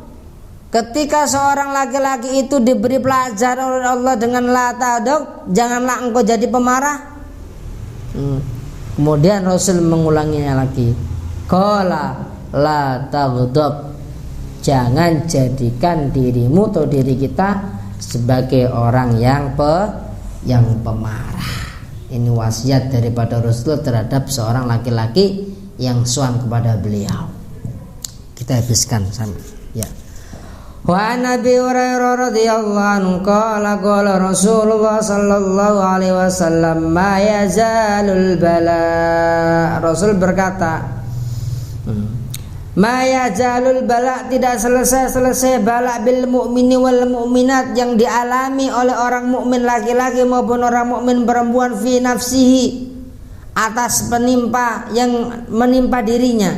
ketika seorang laki-laki itu diberi pelajaran oleh Allah dengan la taghdab, janganlah engkau jadi pemarah. Kemudian Rasul mengulanginya lagi, qala la taghdab, jangan jadikan dirimu atau diri kita sebagai orang yang pemarah. Ini wasiat daripada Rasul terhadap seorang laki-laki yang suan kepada beliau. Kita habiskan sama ya. Wa Nabi Hurairah radhiyallahu anhu qala qala Rasulullah sallallahu alaihi wasallam, ma yazalul bala, Rasul berkata, ma yazalul bala, tidak selesai-selesai bala bil mu'mini wal mu'minat, yang dialami oleh orang mukmin laki-laki maupun orang mukmin perempuan, fi nafsihi, atas penimpa yang menimpa dirinya,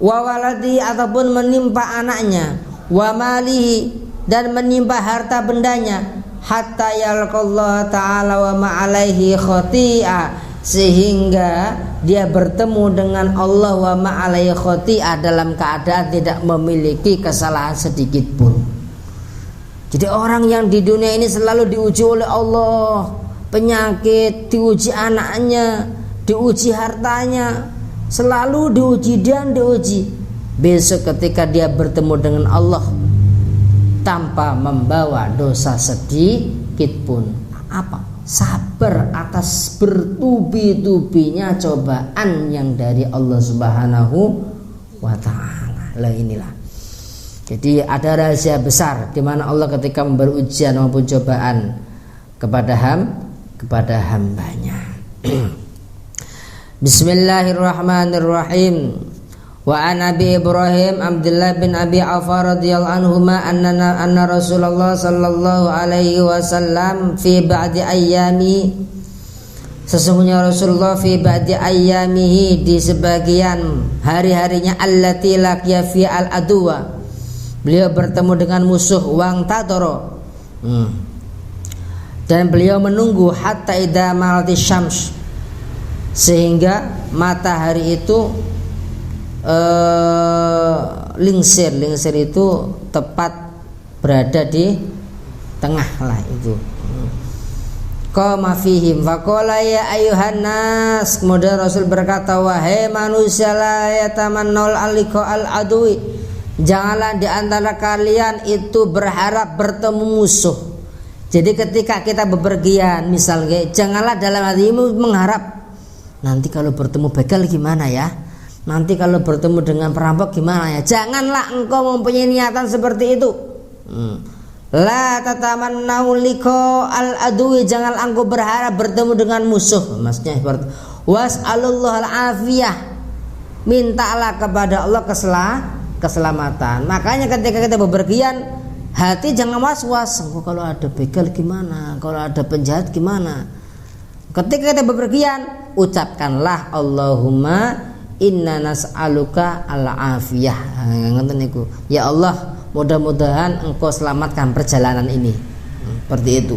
wa waladi, ataupun menimpa anaknya, wa malihi, dan menimpa harta bendanya, hatta yalqallahu ta'ala wa ma'alaihi khati'ah, sehingga dia bertemu dengan Allah wa ma'alaihi khati'ah, dalam keadaan tidak memiliki kesalahan sedikit pun. Jadi orang yang di dunia ini selalu diuji oleh Allah, penyakit, diuji anaknya, diuji hartanya, selalu diuji dan diuji. Besok ketika dia bertemu dengan Allah, tanpa membawa dosa sedikit pun. Apa? Sabar atas bertubi-tubinya cobaan yang dari Allah Subhanahu wa taala. Lah inilah. Jadi ada rahasia besar di mana Allah ketika memberi ujian maupun cobaan kepada hambanya. Bismillahirrahmanirrahim. Wa an Abi Ibrahim Abdullah bin Abi Aufa radhiyallahu anhuma anna Rasulullah sallallahu alaihi wasallam fi ba'di ayyami, sesungguhnya Rasulullah fi ba'di ayyamihi, di sebagian hari-harinya, allati laqiya fi al-adwa, beliau bertemu dengan musuh, wang tadoro, dan beliau menunggu hatta idza malati syams, sehingga matahari itu lingsir itu tepat berada di tengah lah itu. Qama fihim faqala ya ayuhan nas, kemudian Rasul berkata, wahai manusia, la yatamannal alika al adwi, janganlah di antara kalian itu berharap bertemu musuh. Jadi ketika kita bepergian misalnya, janganlah dalam hatimu mengharap nanti kalau bertemu begal gimana ya, nanti kalau bertemu dengan perampok gimana ya. Janganlah engkau mempunyai niatan seperti itu. La tatamannau liqa al adwi, jangan engkau berharap bertemu dengan musuh. Maksudnya seperti was'alullah al afiyah, mintalah kepada Allah keselamatan. Makanya ketika kita bepergian, hati jangan was-was, engkau kalau ada begal gimana, kalau ada penjahat gimana. Ketika kita bepergian, ucapkanlah Allahumma inna nas'aluka al-afiyah. Ngoten niku. Ya Allah, mudah-mudahan engkau selamatkan perjalanan ini. Seperti itu.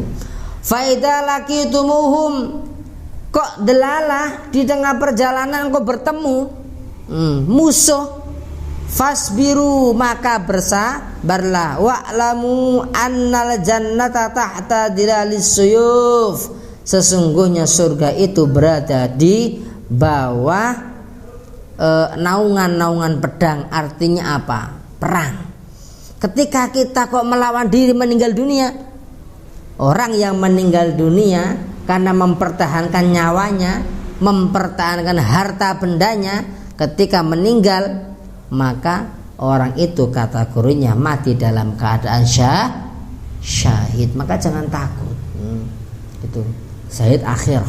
Fa idza laqitumuhum, kok delalah di tengah perjalanan engkau bertemu musuh, fasbiru, maka bersabarlah, wa'lamu annal jannata tahta dilalis suyuf, sesungguhnya surga itu berada di bawah naungan-naungan pedang. Artinya apa? Perang. Ketika kita kok melawan diri meninggal dunia, orang yang meninggal dunia karena mempertahankan nyawanya, mempertahankan harta bendanya, ketika meninggal maka orang itu kategorinya mati dalam keadaan syahid. Maka jangan takut. Itu syahid akhir.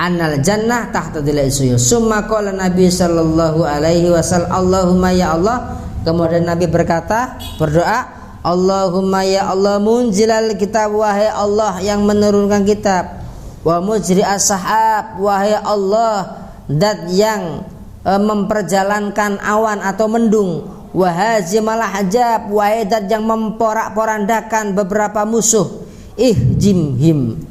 Annal jannah tahta dhilal suyuf. Summa qala Nabi sallallahu alaihi wasallam, Allahumma ya Allah. Kemudian Nabi berkata, berdoa, Allahumma ya Allah munzilal kitab, wahai Allah yang menurunkan kitab, wa mujri as-sahab, wahai Allah zat yang memperjalankan awan atau mendung, wa hazimal ahzab, wahai zat yang memporak-porandakan beberapa musuh, ihjimhim,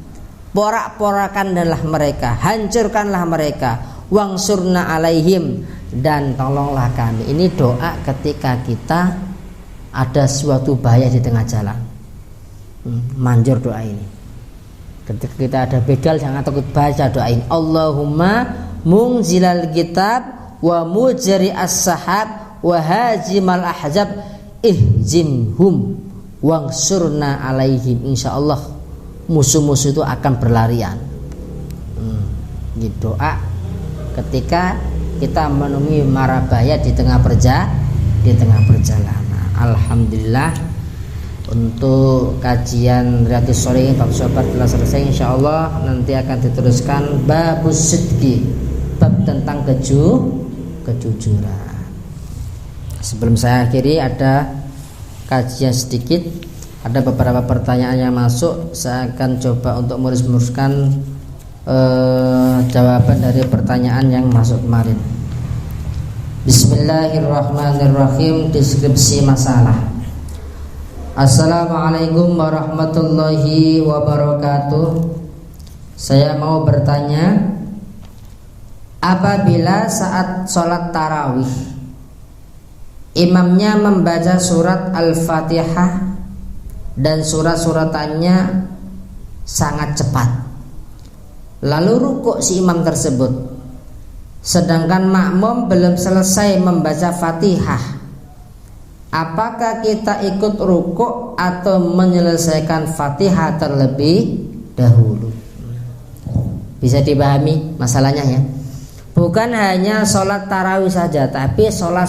porak-porakanlah mereka, hancurkanlah mereka, wangsurna alaihim, dan tolonglah kami. Ini doa ketika kita ada suatu bahaya di tengah jalan. Manjur doa ini. Ketika kita ada begal jangan takut, baca doa ini. Allahumma munzilal kitab wa mujri as-sahab wa hazimal ahzab ihzimhum wangsurna alaihim. Insyaallah musuh-musuh itu akan berlarian. Ini doa ketika kita menemui mara bahaya di tengah perjalanan. Alhamdulillah, untuk kajian Riyadhus Shalihin bab sabar telah selesai. Insyaallah nanti akan diteruskan babus sidqi, bab tentang kejujuran. Sebelum saya akhiri, ada kajian sedikit. Ada beberapa pertanyaan yang masuk, saya akan coba untuk meluruskan jawaban dari pertanyaan yang masuk kemarin. Bismillahirrahmanirrahim. Deskripsi masalah. Assalamualaikum warahmatullahi wabarakatuh. Saya mau bertanya, apabila saat sholat tarawih imamnya membaca surat Al-Fatihah dan surat-suratannya sangat cepat, lalu rukuk si imam tersebut, sedangkan makmum belum selesai membaca Fatihah, apakah kita ikut rukuk atau menyelesaikan Fatihah terlebih dahulu? Bisa dipahami masalahnya ya. Bukan hanya sholat tarawih saja, tapi sholat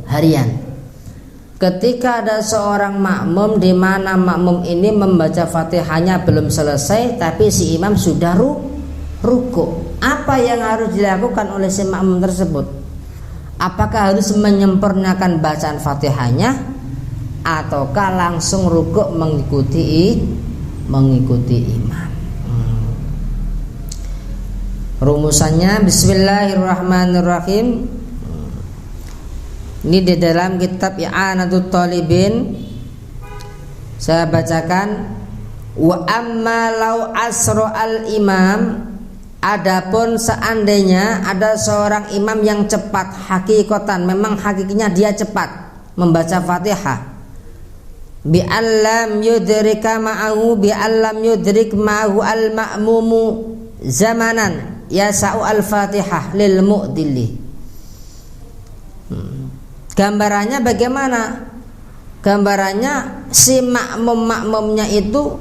harian. Ketika ada seorang makmum di mana makmum ini membaca Fatihahnya belum selesai, tapi si imam sudah rukuk, apa yang harus dilakukan oleh si makmum tersebut? Apakah harus menyempurnakan bacaan Fatihahnya ataukah langsung rukuk mengikuti imam? Rumusannya bismillahirrahmanirrahim. Ini di dalam kitab I'anatut Talibin. Saya bacakan, wa amma law asra al imam, adapun seandainya ada seorang imam yang cepat hakikatan, memang hakikinya dia cepat membaca Fatihah, bi allam yudrika ma'ahu, bi allam yudrik ma'ahu al ma'mumu zamanan yasa'u al-Fatihah lil mu'dilli. Gambarannya bagaimana? Gambarannya si makmumnya itu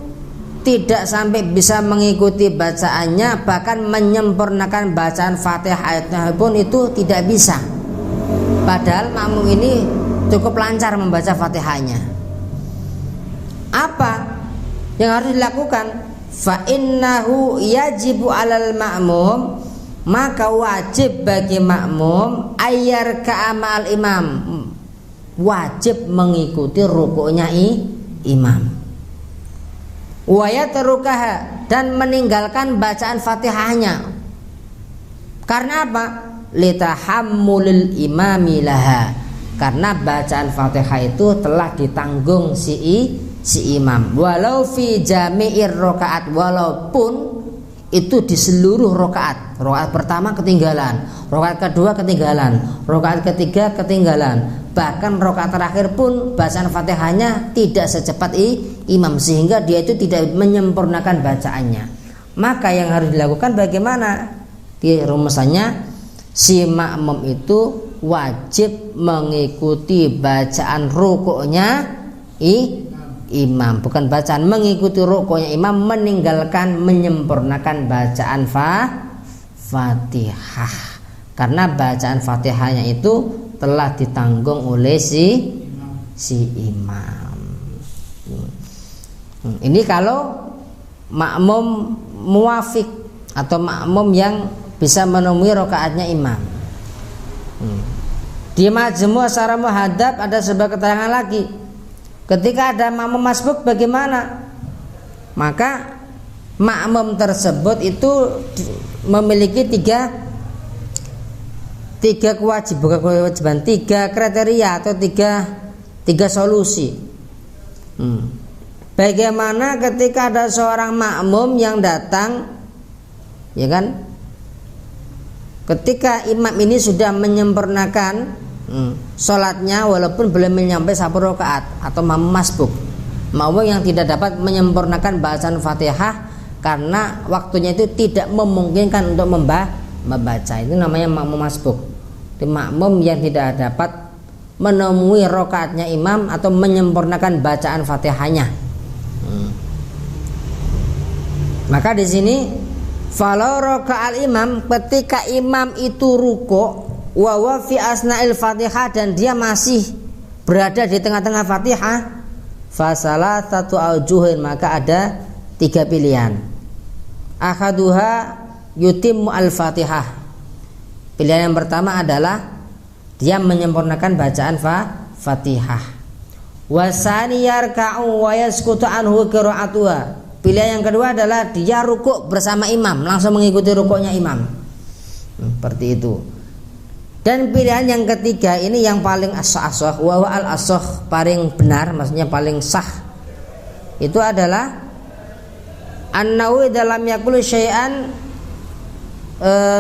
tidak sampai bisa mengikuti bacaannya, bahkan menyempurnakan bacaan Fatihah ayatnya pun itu tidak bisa. Padahal makmum ini cukup lancar membaca Fatihahnya. Apa yang harus dilakukan? Fa innahu yajibu 'alal ma'mum, maka wajib bagi makmum ayar ka'amal imam, wajib mengikuti rukuknya imam, wa yatrukaha, dan meninggalkan bacaan Fatihahnya. Karena apa? Litahammulil imami laha, karena bacaan Fatihah itu telah ditanggung si imam, walau fi jami'ir rakaat, walaupun itu di seluruh rakaat. Rakaat pertama ketinggalan, rakaat kedua ketinggalan, rakaat ketiga ketinggalan, bahkan rakaat terakhir pun bacaan Fatihahnya tidak secepat imam, sehingga dia itu tidak menyempurnakan bacaannya. Maka yang harus dilakukan bagaimana? Di rumusannya, si makmum itu wajib mengikuti bacaan rukuknya imam, bukan bacaan mengikuti rukuknya imam, meninggalkan menyempurnakan bacaan Fatihah, karena bacaan Fatihahnya itu telah ditanggung oleh si imam. Ini kalau makmum muwafiq atau makmum yang bisa menemui rakaatnya imam. Di Majmu' Syarah Muhadzab ada sebuah keterangan lagi. Ketika ada makmum masbuk bagaimana? Maka makmum tersebut itu memiliki tiga kewajiban, tiga kriteria atau tiga solusi. Bagaimana ketika ada seorang makmum yang datang, ya kan? Ketika imam ini sudah menyempurnakan sholatnya walaupun belum menyampai 10 rakaat, atau makmum masbuk, makmum yang tidak dapat menyempurnakan bacaan Fatihah karena waktunya itu tidak memungkinkan untuk membaca, itu namanya makmum masbuk. Itu makmum yang tidak dapat menemui rakaatnya imam atau menyempurnakan bacaan Fatihahnya. Maka di sini falau raka'al imam, ketika imam itu rukuk, wa fi asna'il Fatihah, dan dia masih berada di tengah-tengah Fatihah, fasalatatu aujuhin, maka ada 3 pilihan. Akhaduha yutimmu al-Fatihah. Pilihan yang pertama adalah dia menyempurnakan bacaan Fatihah. Wasani yarka'u wa yaskutu anhu qira'atuha. Pilihan yang kedua adalah dia rukuk bersama imam, langsung mengikuti rukuknya imam. Seperti itu. Dan pilihan yang ketiga ini yang paling as-sah, wa al-asah, paling benar, maksudnya paling sah, itu adalah an-nawi dalam yakul syai'an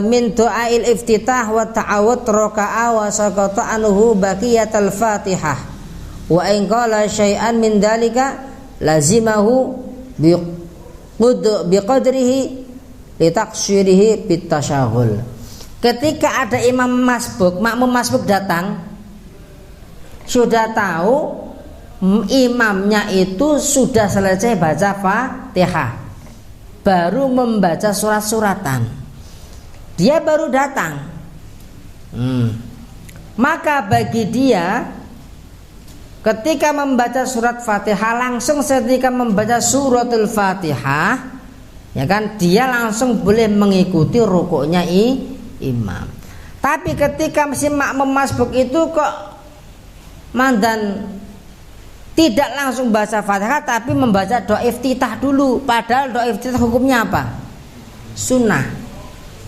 min du'ail iftitah wa ta'awud raka'a wa saqata anhu baqiyatul Fatihah wa in qala syai'an min dalika lazimahu biqadrihi litaqsyirihi bitasyahul. Ketika ada imam masbuk, makmum masbuk datang, sudah tahu imamnya itu sudah selesai baca Fatihah, baru membaca surat-suratan, dia baru datang. Maka bagi dia ketika membaca surat Fatihah, langsung ketika membaca suratul Fatihah, ya kan, dia langsung boleh mengikuti rukuknya imam. Tapi ketika si makmum masbuk itu kok mandan tidak langsung baca Fatihah tapi membaca doa iftitah dulu, padahal doa iftitah hukumnya apa? Sunnah.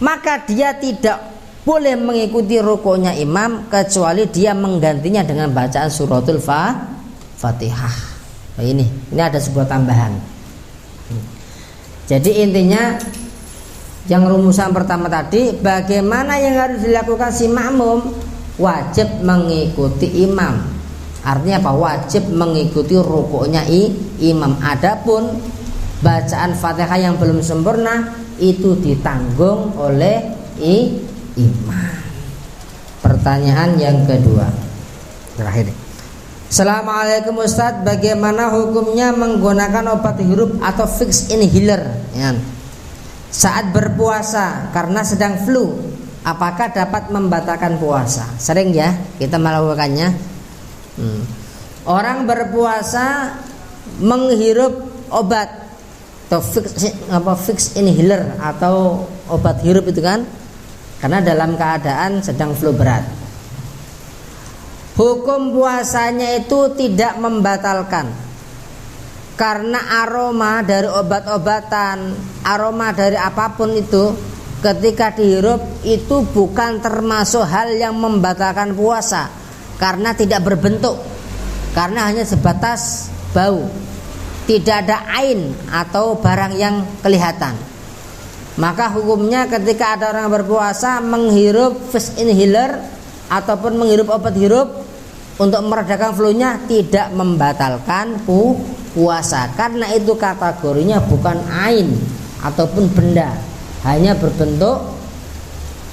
Maka dia tidak boleh mengikuti rukuknya imam kecuali dia menggantinya dengan bacaan suratul Fatihah. Nah, ini ada sebuah tambahan. Jadi intinya yang rumusan pertama tadi, bagaimana yang harus dilakukan si makmum? Wajib mengikuti imam. Artinya apa? Wajib mengikuti rukuknya imam. Adapun bacaan Fatihah yang belum sempurna itu ditanggung oleh imam. Pertanyaan yang kedua, terakhir. Assalamualaikum Ustadz, bagaimana hukumnya menggunakan obat hirup atau fixed inhaler ya, saat berpuasa karena sedang flu? Apakah dapat membatalkan puasa? Sering ya kita melakukannya. Orang berpuasa menghirup obat atau fixed inhaler atau obat hirup itu kan, karena dalam keadaan sedang flu berat. Hukum puasanya itu tidak membatalkan, karena aroma dari obat-obatan, aroma dari apapun itu ketika dihirup itu bukan termasuk hal yang membatalkan puasa, karena tidak berbentuk, karena hanya sebatas bau, tidak ada ain atau barang yang kelihatan. Maka hukumnya ketika ada orang berpuasa menghirup fixed inhaler ataupun menghirup obat hirup untuk meredakan flu-nya tidak membatalkan puasa, karena itu kategorinya bukan ain ataupun benda, hanya berbentuk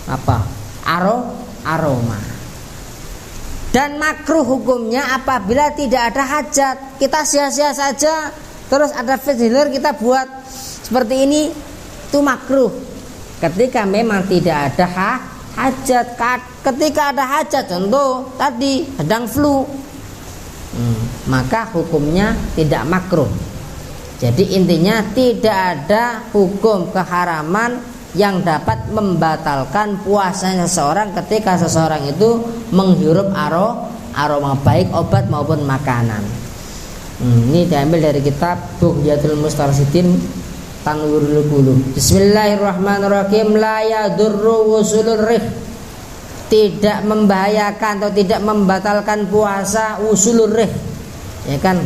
apa? Aroma. Dan makruh hukumnya apabila tidak ada hajat. Kita sia-sia saja terus ada fixed inhaler kita buat seperti ini, itu makruh. Ketika memang tidak ada hajat. Ketika ada hajat, contoh tadi sedang flu, maka hukumnya tidak makruh. Jadi intinya tidak ada hukum keharaman yang dapat membatalkan puasanya seseorang ketika seseorang itu menghirup aroma baik obat maupun makanan. Ini diambil dari kitab Bughyatul Mustarsyidin Tanwirul Qulub. Bismillahirrahmanirrahim. La yadurru wusulur rih, tidak membahayakan atau tidak membatalkan puasa wusulur rih, ya kan?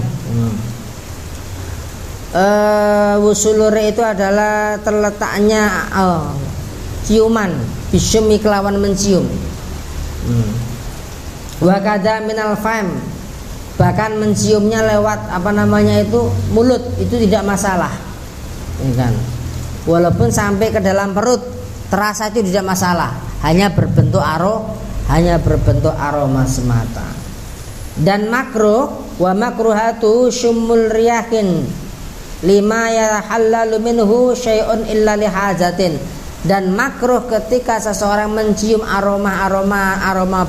Wusulur rih itu adalah terletaknya ciuman, bisyumi kelawan mencium. Wa kadza minal fam, bahkan menciumnya lewat mulut itu tidak masalah, ya kan? Walaupun sampai ke dalam perut terasa itu tidak masalah, hanya berbentuk aroma semata. Dan makruh, wa makruhatu syummul riyahin lima yahallalu minhu syai'un illa lihajatin. Dan makruh ketika seseorang mencium aroma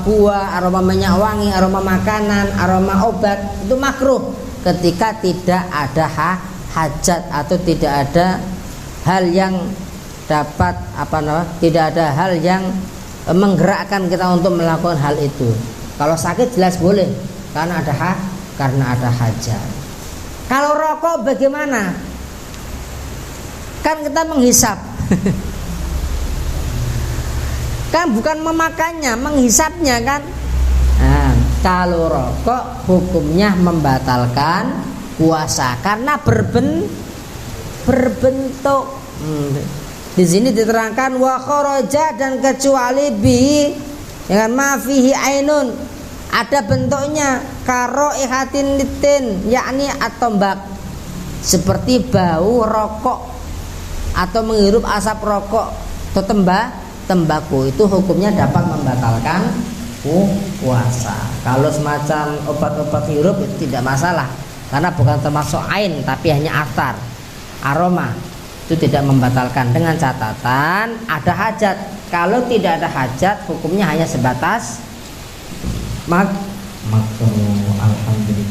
buah, aroma minyak wangi, aroma makanan, aroma obat, itu makruh ketika tidak ada hajat atau tidak ada hal yang dapat tidak ada hal yang menggerakkan kita untuk melakukan hal itu. Kalau sakit jelas boleh karena ada hajat. Kalau rokok bagaimana? Kan kita menghisap. Kan bukan memakannya, menghisapnya kan. Nah, kalau rokok hukumnya membatalkan puasa karena berbentuk. Di sini diterangkan wa kharaja, dan kecuali bi dengan ma fihi ainun, ada bentuknya karo ihatin litin, yakni atombak, seperti bau rokok atau menghirup asap rokok atau tembakau, itu hukumnya dapat membatalkan puasa. Kalau semacam obat-obat hirup itu tidak masalah, karena bukan termasuk ain tapi hanya atar, aroma, itu tidak membatalkan, dengan catatan ada hajat. Kalau tidak ada hajat, hukumnya hanya sebatas makruh. Alhamdulillah.